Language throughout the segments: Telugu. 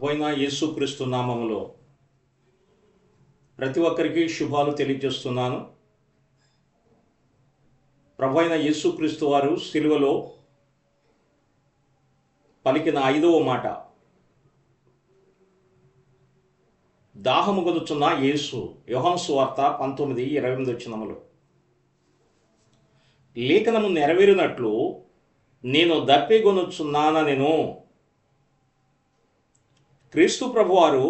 ప్రభువైన యేసుక్రీస్తు నామములో ప్రతి ఒక్కరికి శుభాలు తెలియజేస్తున్నాను. ప్రభువైన యేసుక్రీస్తు వారు సిలువలో పలికిన 5వ మాట, దాహము గొనుచున్న యేసు. యోహాను సువార్త 19:28 లేఖనము నెరవేరినట్లు నేను దప్పిగొనుచున్నానెను. క్రీస్తు ప్రభువారు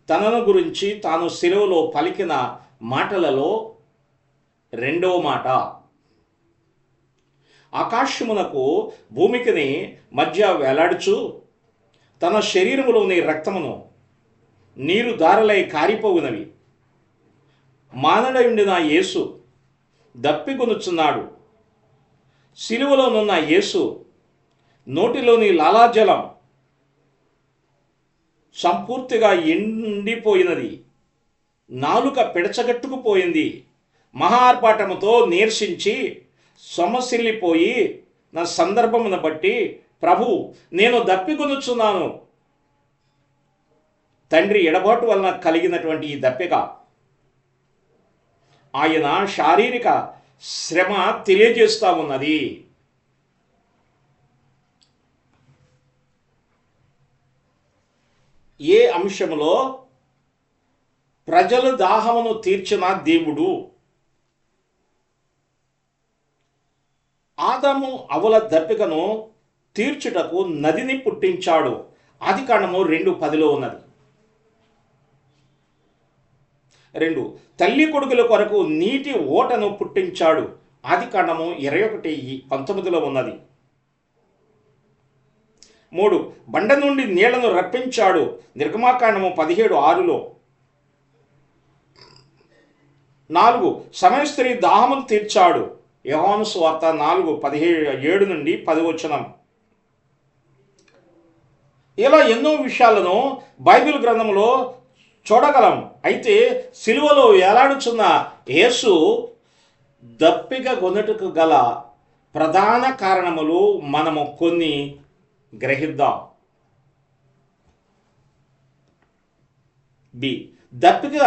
తనను గురించి తాను సిలువలో పలికిన మాటలలో 2వ మాట, ఆకాశమునకు భూమికిని మధ్య వేలాడుచు తన శరీరములోని రక్తమును నీరు దారలై కారిపోవునవి. మానడయుండిన యేసు దప్పిగొనుచున్నాడు. సిలువలోనున్న యేసు నోటిలోని లాలాజలం సంపూర్తిగా ఎండిపోయినది. నాలుక పిడచగట్టుకుపోయింది. మహా ఆర్భాటముతో నీరసించి సొమ్మసిల్లిపోయి నా సందర్భమును బట్టి, ప్రభు నేను దప్పిగొనుచున్నాను. తండ్రి ఎడబాటు వలన కలిగినటువంటి ఈ దప్పిక ఆయన శారీరక శ్రమ తెలియజేస్తూ ఉన్నది. ఏ అంశములో? ప్రజల దాహమును తీర్చిన దేవుడు. ఆదాము అవల దప్పికను తీర్చుటకు నదిని పుట్టించాడు. ఆదికాండము 2:10 ఉన్నది. 2 తల్లి కొడుకుల కొరకు నీటి ఓటను పుట్టించాడు. ఆదికాండము 21:19 ఉన్నది. 3 బండ నుండి నీళ్లను రప్పించాడు. నిర్గమాకాండము 17:6. 4 సమయస్త్రీ దాహమును తీర్చాడు. యోహాను సువార్త 4:7-10. ఇలా ఎన్నో విషయాలను బైబిల్ గ్రంథంలో చూడగలం. అయితే సిలువలో వేలాడుచున్న యేసు దప్పిక గొనుటకు గల ప్రధాన కారణములు మనము కొన్ని గ్రహిద్దాం. బి దప్పిక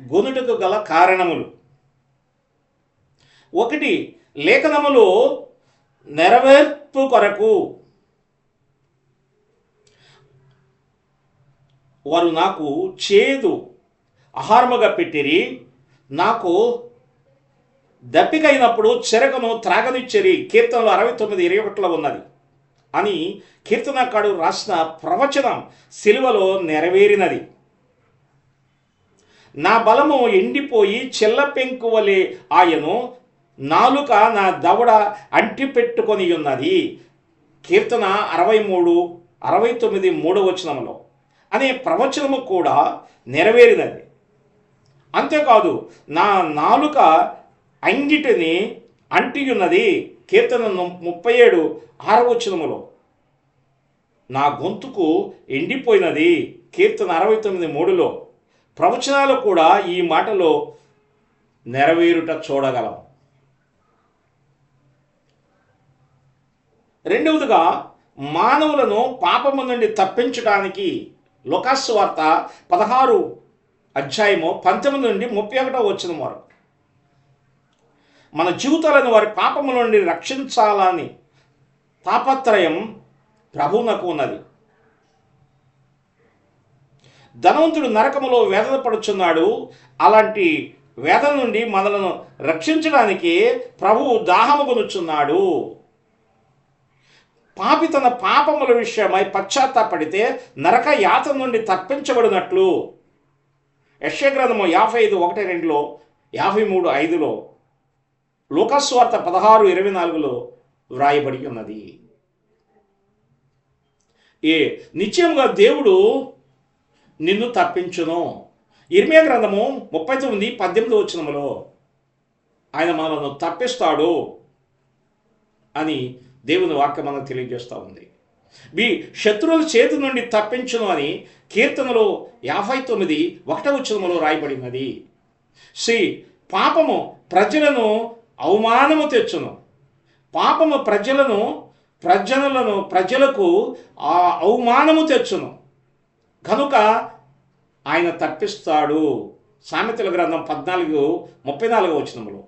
గొనుటకు గల కారణములు. 1 లేఖనములు నెరవేర్పు కొరకు. వారు నాకు చేదు ఆహారముగా పెట్టిరి, నాకు దప్పికైనప్పుడు చెరకును త్రాగనిచ్చిరి. కీర్తనలు 69:21 ఉన్నది అని కీర్తనకారుడు రాసిన ప్రవచనం సిలువలో నెరవేరినది. నా బలము ఎండిపోయి చెల్ల పెంకువలే ఆయను, నాలుక నా దవడ అంటిపెట్టుకొని ఉన్నది. కీర్తన 63:69 అనే ప్రవచనము కూడా నెరవేరినది. అంతేకాదు, నా నాలుక అంగిటిని అంటియున్నది. కీర్తన 37:6 నా గొంతుకు ఎండిపోయినది. కీర్తన 69:3 ప్రవచనాలు కూడా ఈ మాటలో నెరవేరుట చూడగలం. రెండవదిగా, మానవులను పాపము నుండి తప్పించడానికి లూకాసు వార్త 16:19-31 వరకు మన జీవితాలను వారి పాపము నుండి రక్షించాలని తాపత్రయం ప్రభువునకు ఉన్నది. ధనవంతుడు నరకములో వేదన పడుచున్నాడు. అలాంటి వేదన నుండి మనలను రక్షించడానికి ప్రభువు దాహము గొనుచున్నాడు. పాపి తన పాపముల విషయమై పశ్చాత్తాపడితే నరక యాతన నుండి తప్పించబడినట్లు యెషయా గ్రంథము 55:1-2, 53:5, లూకాసు వార్త 16:24 వ్రాయబడి ఉన్నది. నిశ్చయముగా దేవుడు నిన్ను తప్పించును. ఇర్మియా గ్రంథము 39:18 ఆయన మనను తప్పిస్తాడు అని దేవుని వాక్యం మనకు తెలియజేస్తూ ఉంది. శత్రువుల చేతి నుండి తప్పించును అని కీర్తనలో 59:1 రాయబడినది. పాపము ప్రజలను అవమానము తెచ్చును. పాపము ప్రజలకు ఆ అవమానము తెచ్చును. కనుక ఆయన తప్పిస్తాడు. సామెతల గ్రంథం 14:34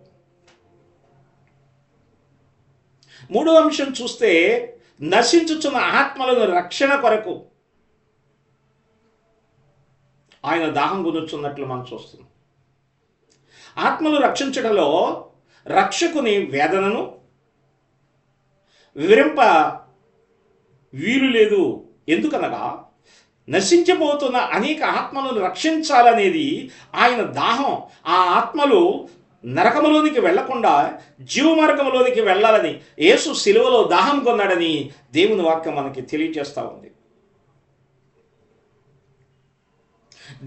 మూడో అంశం చూస్తే నశించుచున్న ఆత్మలను రక్షణ కొరకు ఆయన దాహం కొనుచున్నట్లు మనం చూస్తున్నాం. ఆత్మలు రక్షించడంలో రక్షకుని వేదనను వివరింప వీలు లేదు. ఎందుకనగా నశించబోతున్న అనేక ఆత్మలను రక్షించాలనేది ఆయన దాహం. ఆ ఆత్మలు నరకములోనికి వెళ్లకుండా జీవమార్గంలోనికి వెళ్ళాలని యేసు శిలువలో దాహం కొన్నాడని దేవుని వాక్యం మనకి తెలియజేస్తూ ఉంది.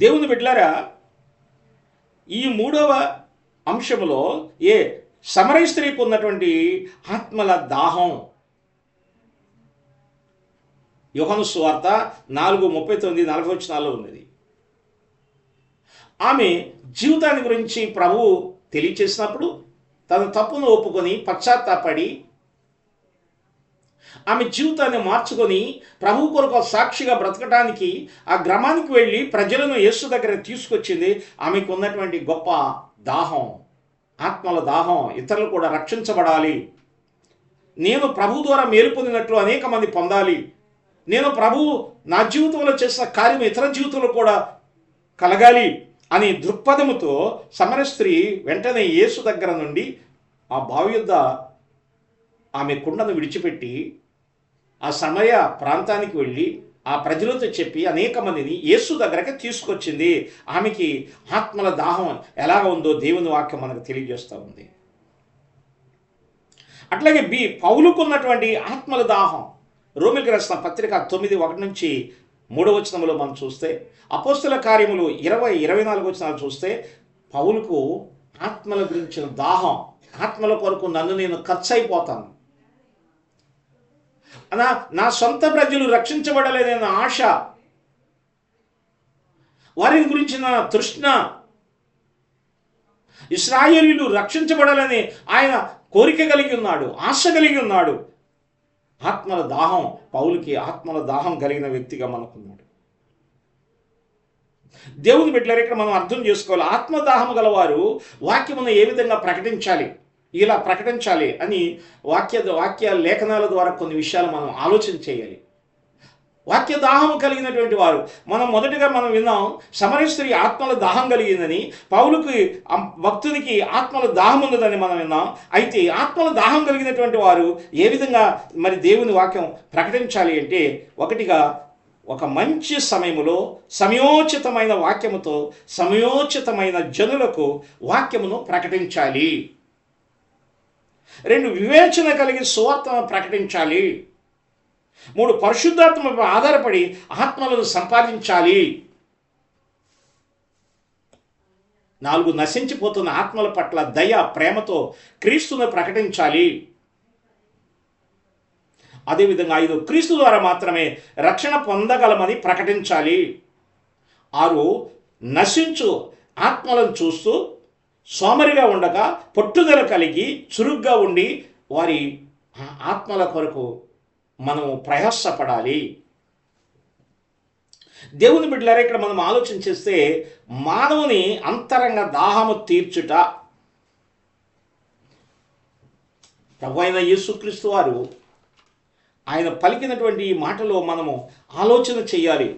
దేవుని బిడ్డలారా, ఈ మూడవ అంశములో సమరయ స్త్రీకి ఉన్నటువంటి ఆత్మల దాహం యోహాను సువార్త 4:39-40 ఉన్నది. ఆమె జీవితాన్ని గురించి ప్రభువు తెలియచేసినప్పుడు తన తప్పును ఒప్పుకొని పశ్చాత్తాపడి ఆమె జీవితాన్ని మార్చుకొని ప్రభు కొరకు సాక్షిగా బ్రతకడానికి ఆ గ్రామానికి వెళ్ళి ప్రజలను యేసు దగ్గర తీసుకొచ్చింది. ఆమెకు ఉన్నటువంటి గొప్ప దాహం, ఆత్మల దాహం. ఇతరులు కూడా రక్షించబడాలి, నేను ప్రభు ద్వారా మేలు పొందినట్లు అనేక మంది పొందాలి, నేను ప్రభువు నా జీవితంలో చేసిన కార్యం ఇతర జీవితంలో కూడా కలగాలి అని దృక్పథముతో సమరయ స్త్రీ వెంటనే యేసు దగ్గర నుండి ఆ బావి యొద్ద ఆమె కుండను విడిచిపెట్టి ఆ సమరయ ప్రాంతానికి వెళ్ళి ఆ ప్రజలతో చెప్పి అనేక మందిని యేసు దగ్గరకి తీసుకొచ్చింది. ఆమెకి ఆత్మల దాహం ఎలాగ ఉందో దేవుని వాక్యం మనకు తెలియజేస్తూ ఉంది. అట్లాగే పౌలుకున్నటువంటి ఆత్మల దాహం రోమీయులకు రాసిన పత్రిక 9:1-3 మనం చూస్తే, అపోస్తల కార్యములు 20-24 చూస్తే పౌలుకు ఆత్మల గురించిన దాహం, ఆత్మల కొరకు నన్ను నేను ఖర్చు అయిపోతాను, నా సొంత ప్రజలు రక్షించబడలేదన్న ఆశ, వారిని గురించిన తృష్ణ, ఇశ్రాయేలీయులు రక్షించబడాలని ఆయన కోరిక కలిగి ఉన్నాడు, ఆశ కలిగి ఉన్నాడు. ఆత్మల దాహం, పౌలుకి ఆత్మల దాహం కలిగిన వ్యక్తిగా మనకున్నాడు. దేవుని బిడ్డలారా, ఇక్కడ మనం అర్థం చేసుకోవాలి, ఆత్మదాహం గలవారు వాక్యమును ఏ విధంగా ప్రకటించాలి, ఇలా ప్రకటించాలి అని వాక్య లేఖనాల ద్వారా కొన్ని విషయాలు మనం ఆలోచన చేయాలి. వాక్య దాహం కలిగినటువంటి వారు, మొదటిగా మనం విన్నాం సమరయ స్త్రీ ఆత్మల దాహం కలిగిందని, పౌలుకి భక్తునికి ఆత్మల దాహం ఉన్నదని మనం విన్నాం. అయితే ఆత్మల దాహం కలిగినటువంటి వారు ఏ విధంగా మరి దేవుని వాక్యం ప్రకటించాలి అంటే, ఒకటిగా ఒక మంచి సమయములో సమయోచితమైన వాక్యముతో సమయోచితమైన జనులకు వాక్యమును ప్రకటించాలి. 2 వివేచన కలిగి సువార్తను ప్రకటించాలి. 3 పరిశుద్ధాత్మపై ఆధారపడి ఆత్మలను సంపాదించాలి. 4 నశించిపోతున్న ఆత్మల పట్ల దయ ప్రేమతో క్రీస్తును ప్రకటించాలి. అదేవిధంగా 5 క్రీస్తు ద్వారా మాత్రమే రక్షణ పొందగలమని ప్రకటించాలి. 6 నశించు ఆత్మలను చూస్తూ సోమరిగా ఉండక పట్టుదల కలిగి చురుగ్గా ఉండి వారి ఆత్మల కొరకు మనము ప్రయాసపడాలి. దేవుని బిడ్డలారా, ఇక్కడ మనం ఆలోచన చేస్తే మానవుని అంతరంగ దాహము తీర్చుట ప్రభువైన యేసుక్రీస్తు వారు ఆయన పలికినటువంటి ఈ మాటలో మనము ఆలోచన చేయాలి.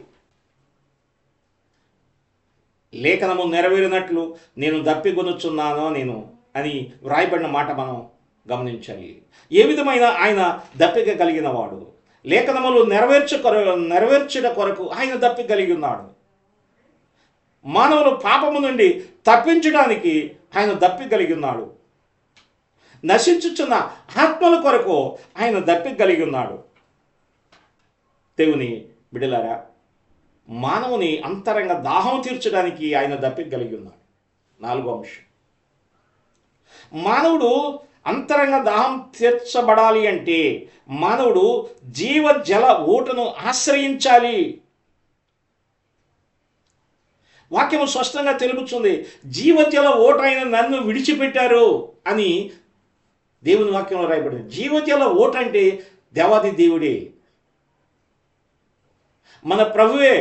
లేఖనము నెరవేరినట్లు నేను దప్పిగొనుచున్నాను అని వ్రాయబడిన మాట మనం గమనించాలి. ఏ విధమైన ఆయన దప్పిక కలిగిన వాడు, లేఖనములు నెరవేర్చుట కొరకు ఆయన దప్పిక కలిగి ఉన్నాడు. మానవులు పాపము నుండి తప్పించడానికి ఆయన దప్పిక కలిగి ఉన్నాడు. నశించుచున్న ఆత్మల కొరకు ఆయన దప్పిక కలిగి ఉన్నాడు. దేవుని బిడ్డలారా, మానవుని అంతరంగ దాహం తీర్చడానికి ఆయన దప్పిక కలిగి ఉన్నాడు. 4వ అంశం, మానవుడు అంతరంగ దాహం తీర్చబడాలి అంటే మానవుడు జీవజల ఊటను ఆశ్రయించాలి. వాక్యము స్పష్టంగా తెలుపుతుంది, జీవజల ఊట అయిన నన్ను విడిచిపెట్టారు అని దేవుని వాక్యంలో రాయబడింది. జీవజల ఊట అంటే దేవాది దేవుడే, మన ప్రభువే,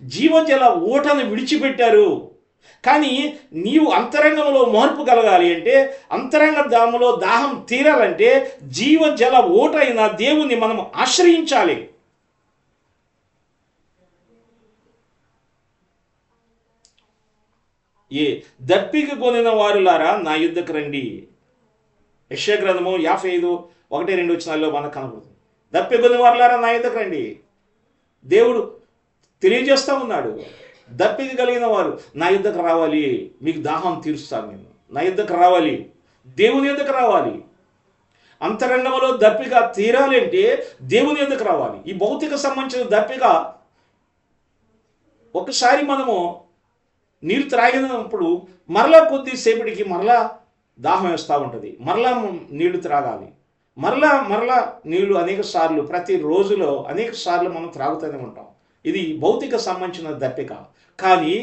జీవజల ఊటను విడిచిపెట్టారు. కానీ నీవు అంతరంగంలో మార్పు కలగాలి అంటే, అంతరంగ దాములో దాహం తీరాలంటే జీవజల ఊట అయిన దేవుని మనం ఆశ్రయించాలి. దప్పిక కొనిన వారులారా నా యుద్ధకు రండి. యెషయా గ్రంథము 55:1-2 మనకు కనబడుతుంది. దప్పిక కొనిన వారులారా నా యుద్ధకు రండి. దేవుడు తెలియజేస్తూ ఉన్నాడు, దప్పిక కలిగిన వారు నా యుద్ధకు రావాలి, మీకు దాహం తీరుస్తాను నేను. నా యుద్ధకు రావాలి, దేవుని యుద్ధకు రావాలి. అంతరంగంలో దప్పిక తీరాలి అంటే దేవుని యుద్ధకు రావాలి. ఈ భౌతిక సంబంధించిన దప్పిక ఒకసారి మనము నీరు త్రాగినప్పుడు మరలా కొద్దిసేపటికి మరలా దాహం వేస్తూ ఉంటుంది, మరలా నీళ్లు త్రాగాలి, మరలా నీళ్లు అనేక సార్లు, ప్రతి రోజులో అనేక సార్లు మనం త్రాగుతూనే ఉంటాం. ఇది భౌతిక సంబంధించిన దప్పిక. కానీ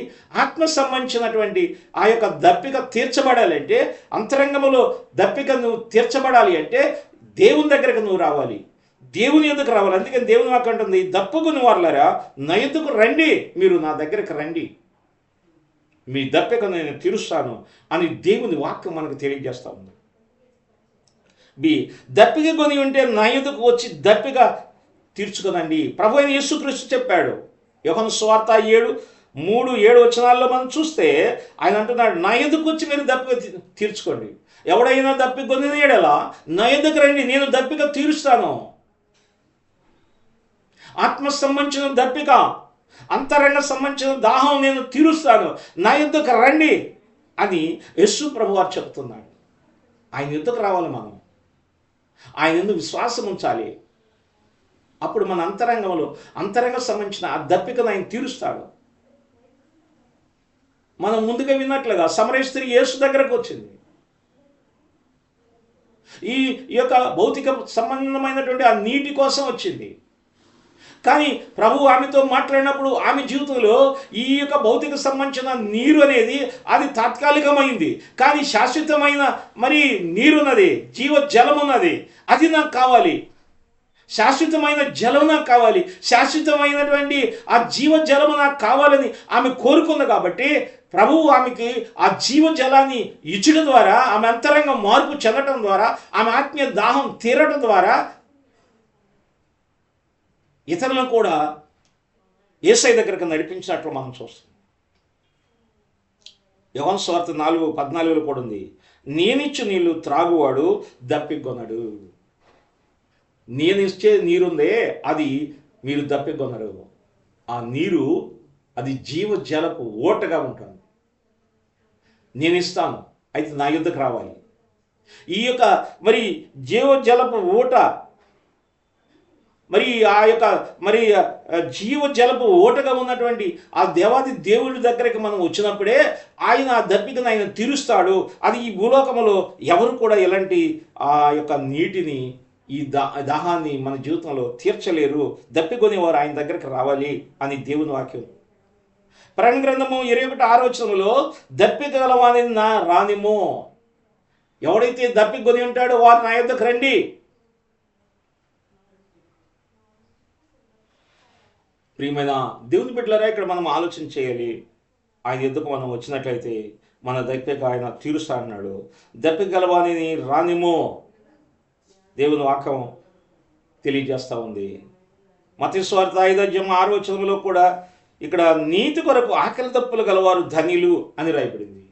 ఆత్మ సంబంధించినటువంటి ఆ యొక్క దప్పిక తీర్చబడాలంటే, అంతరంగంలో దప్పిక నువ్వు తీర్చబడాలి అంటే దేవుని దగ్గరకు నువ్వు రావాలి, దేవుని ఎదుకు రావాలి. అందుకని దేవుని వాక్యం అంటుంది, దప్పుకుని వారులారా నా ఎదుకు రండి, మీరు నా దగ్గరకు రండి, మీ దప్పిక నేను తీరుస్తాను అని దేవుని వాక్యం మనకు తెలియజేస్తా ఉంది. దప్పిక కొని ఉంటే నా ఎదుకు వచ్చి దప్పిక తీర్చుకోనండి. ప్రభు అయిన యేసుక్రీస్తు చెప్పాడు. యోహాను సువార్త 7:3-7 మనం చూస్తే ఆయన అంటున్నాడు, నా ఎదుకు వచ్చి మీరు దప్పిక తీర్చుకోండి. ఎవడైనా దప్పిక కొనిన యెడల నా ఎదుకు రండి, నేను దప్పిక తీరుస్తాను. ఆత్మ సంబంధించిన దప్పిక, అంతరంగ సంబంధించిన దాహం నేను తీరుస్తాను, నా యుద్ధకు రండి అని యేసు ప్రభు వారు చెప్తున్నాడు. ఆయన యుద్ధకు రావాలి, మనం ఆయన యందు విశ్వాసం ఉంచాలి. అప్పుడు మన అంతరంగ సంబంధించిన ఆ దప్పికను ఆయన తీరుస్తాడు. మనం ముందుగా విన్నట్లుగా సమరయ స్త్రీ యేసు దగ్గరకు వచ్చింది. ఈ యొక్క భౌతిక సంబంధమైనటువంటి ఆ నీటి కోసం వచ్చింది. కానీ ప్రభు ఆమెతో మాట్లాడినప్పుడు ఆమె జీవితంలో ఈ యొక్క భౌతిక సంబంధించిన నీరు అనేది అది తాత్కాలికమైంది. కానీ శాశ్వతమైన నీరున్నది, జీవ జలం ఉన్నది, అది నాకు కావాలి. శాశ్వతమైన జలం నాకు కావాలి, శాశ్వతమైనటువంటి ఆ జీవ జలము నాకు కావాలని ఆమె కోరుకుంది. కాబట్టి ప్రభువు ఆమెకి ఆ జీవ జలాన్ని ఇచ్చడం ద్వారా, ఆమె అంతరంగం మార్పు చెందడం ద్వారా, ఆమె ఆత్మీయ దాహం తీరడం ద్వారా ఇతరులను కూడా యేసయ్య దగ్గరకు నడిపించినట్లు మనం చూస్తాం. యోహాను సువార్త 4:14 కూడా ఉంది, నేనిచ్చు నీళ్లు త్రాగువాడు దప్పికొనడు. నేను ఇచ్చే నీరుందే అది మీరు దప్పికొనరు. ఆ నీరు అది జీవ జలపు ఓటగా ఉంటుంది. నేను ఇస్తాను, అయితే నా యుద్ధకు రావాలి. ఈ యొక్క జీవ జలపు ఓట, ఆ యొక్క జీవ జలపు ఓటగా ఉన్నటువంటి ఆ దేవాది దేవుడి దగ్గరికి మనం వచ్చినప్పుడే ఆయన ఆ దప్పికను ఆయన తీరుస్తాడు. అది ఈ భూలోకంలో ఎవరు కూడా ఎలాంటి ఆ యొక్క నీటిని, ఈ దాహాన్ని మన జీవితంలో తీర్చలేరు. దప్పికొనేవారు ఆయన దగ్గరికి రావాలి అని దేవుని వాక్యం. ప్రకటన గ్రంథము 21:6 దప్పిక గలవానిని నా రానిమో. ఎవడైతే దప్పికొని ఉంటాడో వారు నా యొద్దకు రండి. ప్రియమైన దేవుని బిడ్డలారా, ఇక్కడ మనం ఆలోచన చేయాలి. ఆయన ఎద్దుకు మనం వచ్చినట్లయితే మన దప్పిక ఆయన తీరుస్తా అన్నాడు. దప్పిక గలవానిని రానిమో దేవుని వాక్యం తెలియజేస్తూ ఉంది. మత్తయి సువార్త 5:6 కూడా ఇక్కడ నీతి కొరకు ఆకలి దప్పులు గలవారు ధన్యులు అని రాయబడింది.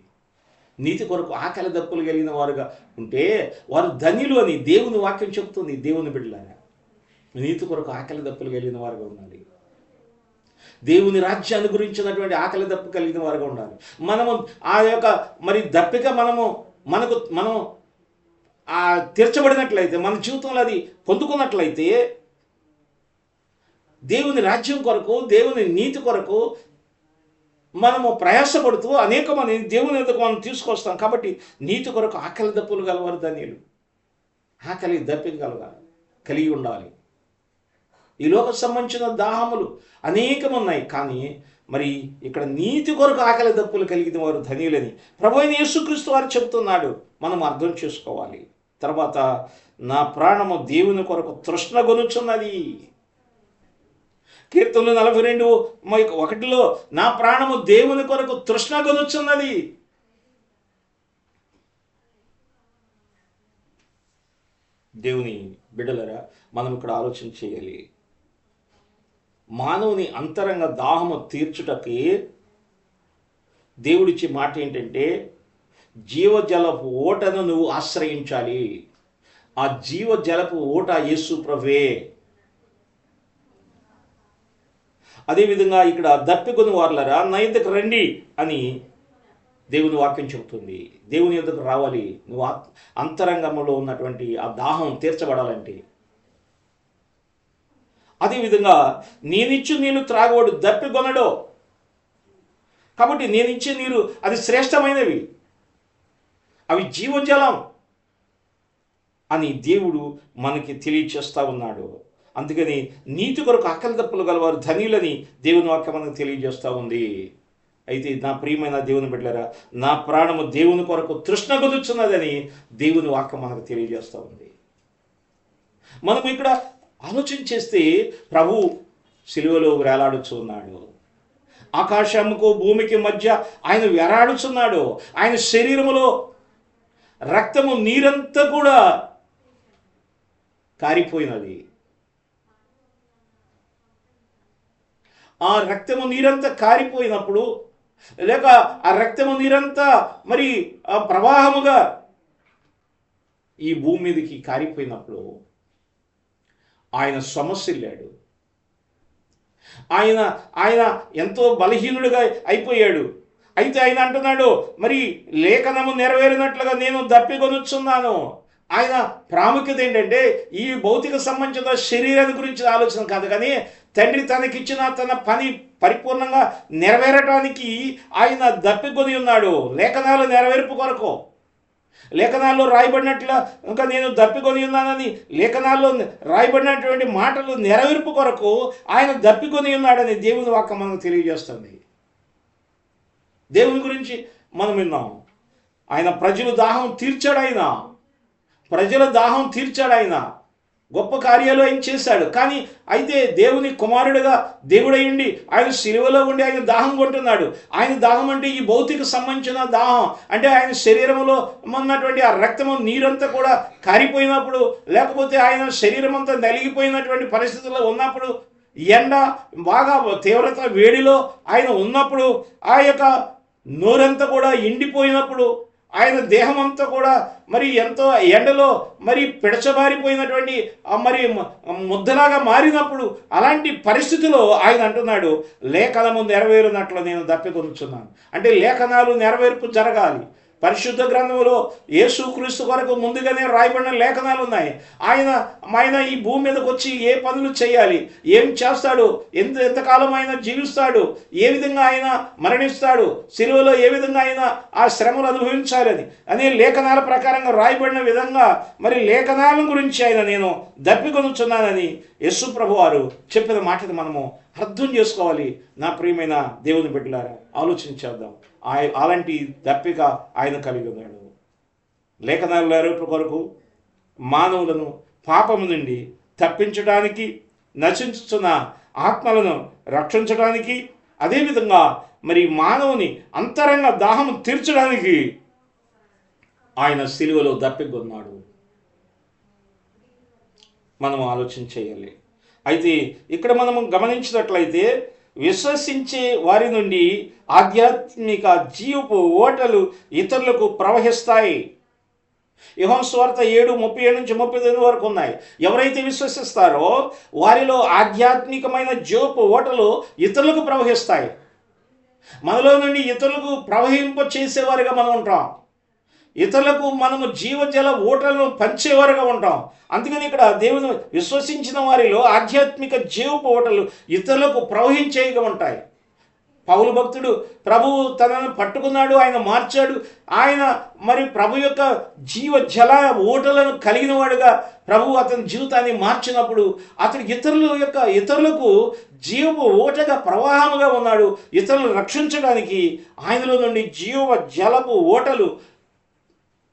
నీతి కొరకు ఆకలి దప్పులు కలిగిన వారుగా ఉంటే వారు ధన్యులు అని దేవుని వాక్యం చెబుతుంది. దేవుని బిడ్డలారా, నీతి కొరకు ఆకలి దప్పులు కలిగిన వారుగా ఉండాలి. దేవుని రాజ్యాన్ని గురించినటువంటి ఆకలి దప్పు కలిగిన వారుగా ఉండాలి. మనము ఆ యొక్క దప్పిక మనం తీర్చబడినట్లయితే, మన జీవితంలో అది పొందుకున్నట్లయితే, దేవుని రాజ్యం కొరకు, దేవుని నీతి కొరకు మనము ప్రయాసపడుతూ అనేక మంది దేవుని ఎదుగు మనం తీసుకొస్తాం. కాబట్టి నీతి కొరకు ఆకలి దప్పులు గలవారు ధన్యులు. ఆకలి దప్పిక కలిగి ఉండాలి. ఈ లోక సంబంధించిన దాహములు అనేకం ఉన్నాయి, కానీ ఇక్కడ నీతి కొరకు ఆకలి దప్పులు కలిగిన వారు ధన్యులని ప్రభువైన యేసుక్రీస్తు వారు చెబుతున్నాడు. మనం అర్థం చేసుకోవాలి. తర్వాత నా ప్రాణము దేవుని కొరకు తృష్ణగొనుచున్నది. కీర్తనలు 42:1 నా ప్రాణము దేవుని కొరకు తృష్ణ కొనుచున్నది. దేవుని బిడ్డలరా, మనం ఇక్కడ ఆలోచన చేయాలి. మానవుని అంతరంగ దాహము తీర్చుటకి దేవుడిచ్చే మాట ఏంటంటే, జీవజలపు ఓటను నువ్వు ఆశ్రయించాలి. ఆ జీవజలపు ఓట యేసు ప్రభువే. అదేవిధంగా ఇక్కడ దప్పికొని వారులారా నా యొద్దకు రండి అని దేవుని వాక్యం చెబుతుంది. దేవుని యొద్దకు రావాలి. నువ్వు అంతరంగంలో ఉన్నటువంటి ఆ దాహం తీర్చబడాలంటే. అదేవిధంగా నేనిచ్చు నీళ్ళు త్రాగోడు దప్పికొనడో. కాబట్టి నేనిచ్చే నీరు అది శ్రేష్టమైనవి, అవి జీవజలం అని దేవుడు మనకి తెలియచేస్తూ ఉన్నాడు. అందుకని నీతి కొరకు ఆకలి దప్పులు గలవారు ధనియులని దేవుని వాక్యం మనకు తెలియజేస్తూ ఉంది. అయితే నా ప్రియమైన దేవుని బిడ్డలారా, నా ప్రాణము దేవుని కొరకు తృష్ణ కొనుచున్నదని దేవుని వాక్యం మనకు తెలియజేస్తూ ఉంది. మనం ఇక్కడ ఆలోచన చేస్తే ప్రభు సిలువలో వేలాడుచు ఉన్నాడు. ఆకాశముకు భూమికి మధ్య ఆయన వేలాడుచున్నాడు. ఆయన శరీరములో రక్తము నీరంతా కూడా కారిపోయినది. ఆ రక్తము నీరంతా కారిపోయినప్పుడు, లేక ఆ రక్తము నీరంతా మరి ఆ ప్రవాహముగా ఈ భూమి మీదకి కారిపోయినప్పుడు ఆయన సమస్యలాడు. ఆయన ఎంతో బలహీనుడిగా అయిపోయాడు. అయితే ఆయన అంటున్నాడు, మరి లేఖనము నెరవేరినట్లుగా నేను దప్పికొనుచున్నాను. ఆయన ప్రాముఖ్యత ఏంటంటే ఈ భౌతిక సంబంధిత శరీరాన్ని గురించి ఆలోచన కాదు, కానీ తండ్రి తనకిచ్చిన తన పని పరిపూర్ణంగా నెరవేరటానికి ఆయన దప్పికొని ఉన్నాడు. లేఖనాలు నెరవేర్పు కొరకు, లేఖనాల్లో రాయబడినట్ల ఇంకా నేను దప్పికొని ఉన్నానని లేఖనాల్లో రాయబడినటువంటి మాటలు నెరవేర్పు కొరకు ఆయన దప్పికొని ఉన్నాడని దేవుని వాక్యం మనకు తెలియజేస్తుంది. దేవుని గురించి మనం విన్నాం. ఆయన ప్రజల దాహం తీర్చాడు. ప్రజల దాహం తీర్చాడు. ఆయన గొప్ప కార్యాలు ఆయన చేశాడు. కానీ అయితే దేవుని కుమారుడిగా దేవుడయ్యండి ఆయన సిలువలో ఉండి ఆయన దాహం కొంటున్నాడు. ఆయన దాహం అంటే ఈ భౌతిక సంబంధించిన దాహం అంటే ఆయన శరీరంలో ఉన్నటువంటి ఆ రక్తము నీరంతా కూడా కారిపోయినప్పుడు, లేకపోతే ఆయన శరీరం అంతా నలిగిపోయినటువంటి పరిస్థితుల్లో ఉన్నప్పుడు, ఎండ బాగా తీవ్రత వేడిలో ఆయన ఉన్నప్పుడు, ఆ యొక్క నోరంతా కూడా ఎండిపోయినప్పుడు, ఆయన దేహం అంతా కూడా మరి ఎంతో ఎండలో మరి పిడచబారిపోయినటువంటి మరి ముద్దలాగా మారినప్పుడు, అలాంటి పరిస్థితిలో ఆయన అంటున్నాడు, లేఖనము నెరవేరినట్లు నేను దప్పికొనుచున్నాను. అంటే లేఖనాలు నెరవేర్పు జరగాలి. పరిశుద్ధ గ్రంథంలో యేసుక్రీస్తు కొరకు ముందుగానే రాయబడిన లేఖనాలు ఉన్నాయి. ఆయన ఈ భూమి మీదకి వచ్చి ఏ పనులు చేయాలి, ఏం చేస్తాడు, ఎంతకాలం ఆయన జీవిస్తాడు, ఏ విధంగా ఆయన మరణిస్తాడు, సిలువలో ఏ విధంగా ఆయన ఆ శ్రమలు అనుభవించాలని అనే లేఖనాల ప్రకారంగా రాయబడిన విధంగా మరి లేఖనాల గురించి నేను దప్పికొనుచున్నానని యేసు ప్రభు వారు చెప్పిన మాటను మనము అర్థం చేసుకోవాలి. నా ప్రియమైన దేవుని బిడ్డలారా, ఆలోచించేద్దాం. అలాంటి దప్పిక ఆయన కలిగి ఉన్నాడు. లేఖనాల నెరవేర్పు కొరకు మానవులను పాపము నుండి తప్పించడానికి, నశించుతున్న ఆత్మలను రక్షించడానికి, అదేవిధంగా మరి మానవుని అంతరంగ దాహము తీర్చడానికి ఆయన సిలువలో దప్పికొన్నాడు. మనం ఆలోచన చేయాలి. అయితే ఇక్కడ మనము గమనించినట్లయితే విశ్వసించే వారి నుండి ఆధ్యాత్మిక జీవపు ఓటలు ఇతరులకు ప్రవహిస్తాయి. యోహాను సువార్త 7:37-39 వరకు ఉన్నాయి. ఎవరైతే విశ్వసిస్తారో వారిలో ఆధ్యాత్మికమైన జీవపు ఓటలు ఇతరులకు ప్రవహిస్తాయి. మనలో నుండి ఇతరులకు ప్రవహింప చేసేవారుగా మనం ఉంటాం. ఇతరులకు మనము జీవజల ఓటలను పంచేవారుగా ఉంటాం. అందుకని ఇక్కడ దేవుని విశ్వసించిన వారిలో ఆధ్యాత్మిక జీవపు ఓటలు ఇతరులకు ప్రవహించేగా ఉంటాయి. పౌలు భక్తుడు ప్రభువు తనను పట్టుకున్నాడు, ఆయన మార్చాడు. ఆయన మరి ప్రభు యొక్క జీవజల ఓటలను కలిగిన వాడుగా ప్రభువు అతని జీవితాన్ని మార్చినప్పుడు అతడు ఇతరులకు జీవపు ఓటగా ప్రవాహముగా ఉన్నాడు. ఇతరులను రక్షించడానికి ఆయనలో నుండి జీవ జలపు ఓటలు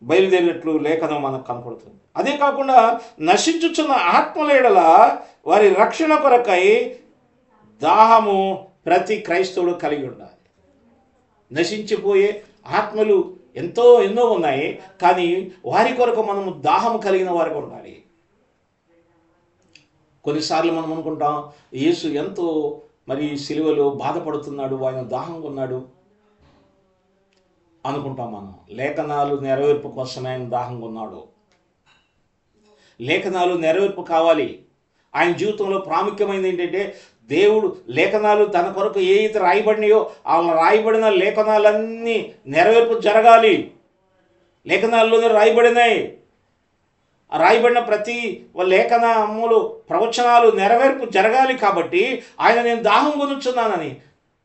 బయలుదేరినట్లు లేఖనం మనకు కనపడుతుంది. అదే కాకుండా నశించుచున్న ఆత్మల ఎడల వారి రక్షణ కొరకై దాహము ప్రతి క్రైస్తవుడు కలిగి ఉండాలి. నశించిపోయే ఆత్మలు ఎన్నో ఉన్నాయి, కానీ వారి కొరకు మనము దాహము కలిగిన వారికి ఉండాలి. కొన్నిసార్లు మనం అనుకుంటాం యేసు ఎంతో సిలువలో బాధపడుతున్నాడు, ఆయన దాహంగా ఉన్నాడు అనుకుంటాం. మనం లేఖనాలు నెరవేర్పు కోసమే ఆయన దాహంగా ఉన్నాడు. లేఖనాలు నెరవేర్పు కావాలి. ఆయన జీవితంలో ప్రాముఖ్యమైనది ఏంటంటే దేవుడు లేఖనాలు తన కొరకు ఏ అయితే రాయబడినాయో ఆ రాయబడిన లేఖనాలన్నీ నెరవేర్పు జరగాలి. లేఖనాల్లోనే రాయబడినాయి. ఆ రాయబడిన ప్రతి లేఖనములు ప్రవచనాలు నెరవేర్పు జరగాలి. కాబట్టి నేను దాహం కొనుచున్నానని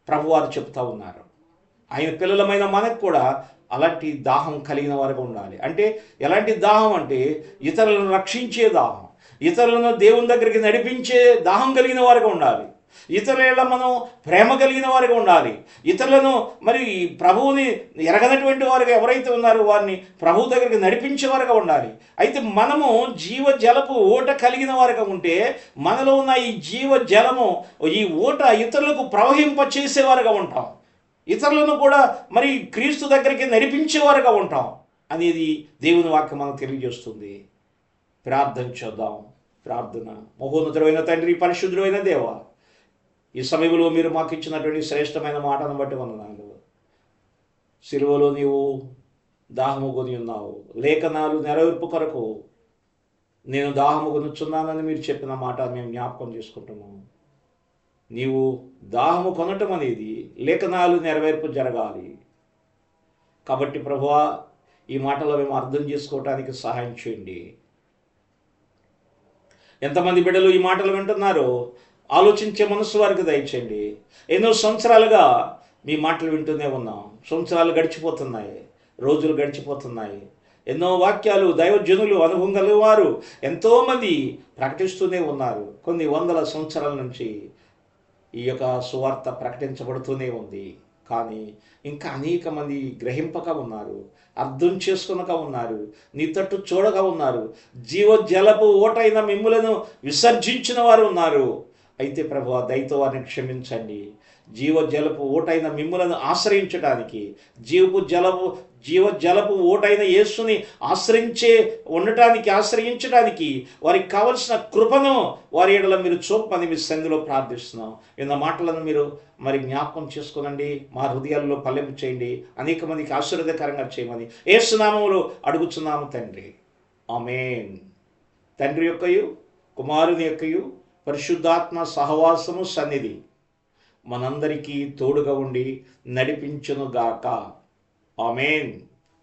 ప్రభువారు చెప్తా ఉన్నారు. ఆయన పిల్లలమైన మనకు కూడా అలాంటి దాహం కలిగిన వారుగా ఉండాలి. అంటే ఎలాంటి దాహం అంటే ఇతరులను రక్షించే దాహం, ఇతరులను దేవుని దగ్గరికి నడిపించే దాహం కలిగిన వారుగా ఉండాలి. ఇతరుల మనం ప్రేమ కలిగిన వారిగా ఉండాలి. ఇతరులను ప్రభువుని ఎరగనటువంటి వారుగా ఎవరైతే ఉన్నారో వారిని ప్రభు దగ్గరికి నడిపించే వారుగా ఉండాలి. అయితే మనము జీవ జలపు ఓట కలిగిన వారుగా ఉంటే మనలో ఉన్న ఈ జీవ జలము ఈ ఓట ఇతరులకు ప్రవహింపచేసేవారుగా ఉంటాం. ఇతరులను కూడా క్రీస్తు దగ్గరికి నడిపించేవారుగా ఉంటాం అనేది దేవుని వాక్యం మనకు తెలియజేస్తుంది. ప్రార్థన చేద్దాం. ప్రార్థన. మహోన్నతుడైన తండ్రి, పరిశుద్ధుడైన దేవా, ఈ సమయంలో మీరు మాకు ఇచ్చినటువంటి శ్రేష్టమైన మాటను బట్టి వందనాలు. సిలువలో నీవు దాహము కొని ఉన్నావు. లేఖనాలు నెరవేర్పు కొరకు నేను దాహము కొనుచున్నానని మీరు చెప్పిన మాట మేము జ్ఞాపకం చేసుకుంటున్నాము. నీవు దాహము కొనటం అనేది లేఖనాలు నెరవేర్పు జరగాలి. కాబట్టి ప్రభువా, ఈ మాటలో మేము అర్థం చేసుకోవటానికి సహాయం చేయండి. ఎంతమంది బిడ్డలు ఈ మాటలు వింటున్నారో ఆలోచించే మనసు వారికి దయచేయండి. ఎన్నో సంవత్సరాలుగా మీ మాటలు వింటూనే ఉన్నాం. సంవత్సరాలు గడిచిపోతున్నాయి, రోజులు గడిచిపోతున్నాయి. ఎన్నో వాక్యాలు దైవజనులు, అనుభవం కలిగిన వారు ఎంతోమంది ప్రకటిస్తూనే ఉన్నారు. కొన్ని వందల సంవత్సరాల నుంచి ఈ యొక్క సువార్త ప్రకటించబడుతూనే ఉంది. కానీ ఇంకా అనేక మంది గ్రహింపక ఉన్నారు, అర్థం చేసుకునక ఉన్నారు, నీ తట్టు చూడక ఉన్నారు. జీవజలపు ఓటైన మిమ్ములను విసర్జించిన వారు ఉన్నారు. అయితే ప్రభువా, దయతో వారిని క్షమించండి. జీవజలపు ఓటైన మిమ్ములను ఆశ్రయించడానికి, జీవజలపు ఓటైన యేసుని ఆశ్రయించడానికి వారికి కావలసిన కృపను వారి ఎడల మీరు చూపమని మీ సన్నిధిలో ప్రార్థిస్తున్నాం. ఇన్న మాటలను మీరు జ్ఞాపకం చేసుకోనండి, మా హృదయాల్లో పల్లెంపు చేయండి, అనేక మందికి ఆశీర్వాదకరంగా చేయమని యేసు నామములో అడుగుచున్నాము తండ్రి. ఆమేన్. తండ్రి యొక్కయు కుమారుని యొక్కయు పరిశుద్ధాత్మ సహవాసము సన్నిధి మనందరికీ తోడుగా ఉండి నడిపించునుగాక. ఆమేన్.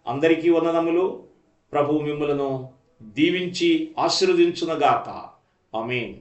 అందరికీ వందనములు. ప్రభు మిమ్ములను దీవించి ఆశీర్వదించునుగాక. ఆమేన్.